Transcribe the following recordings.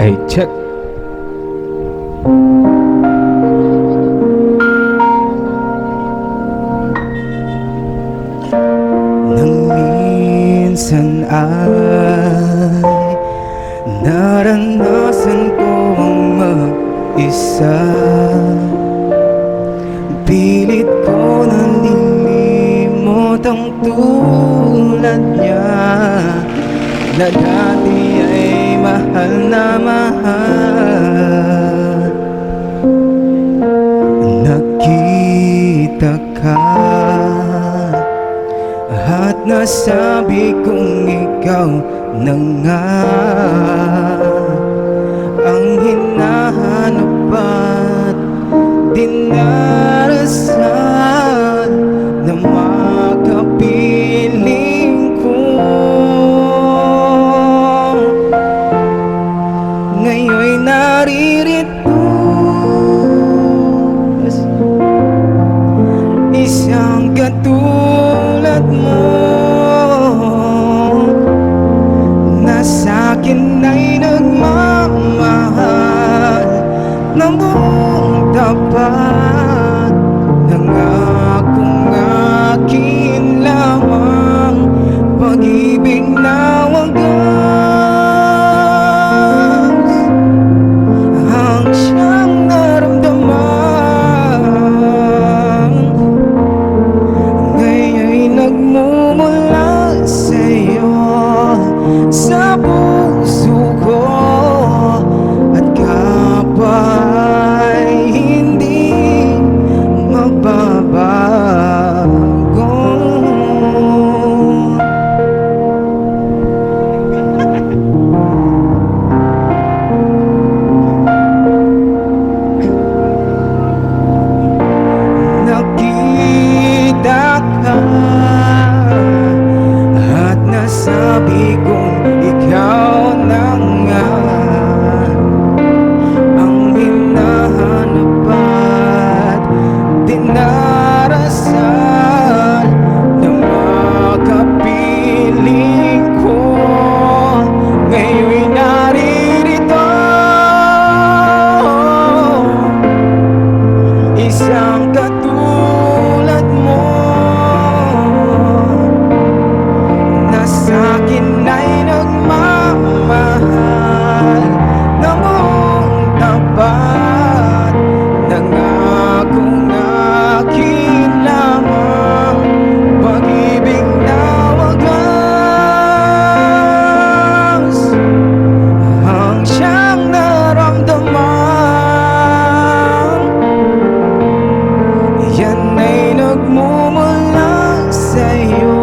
Hey, check. Nang minsan ay naranasan ko ang mag-isa, pilit ko nang nilimot ang tulad niya na dati ay mahal na mahal. Nakita ka at nasabi kong ikaw na nga ang hinahanap at dinarasal na makapiling ko. Ngayon'y naririto, isang katulad mo na sa'kin ay nagmamahal ng buong tapat, nangakong akin lamang pag-ibig na wagas ang siyang naramdaman. Ngayon'y nagmumula sa'yo sa puso ko at kapay hindi magbabago. Nakita ka at nasabi kong ikaw na nga ang hinahanap at dinarasal na makapiling ko. Ngayon'y naririto, isang katulad mo na sa'kin ay nagmamahal ng buong tapat, nangakong akin lamang pag-ibig na wagas ang siyang naramdaman. Yan ay nagmumula sa'yo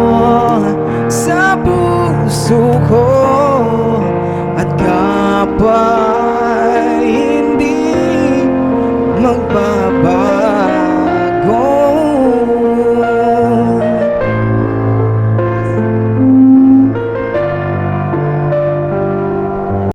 sa puso ko at kapwa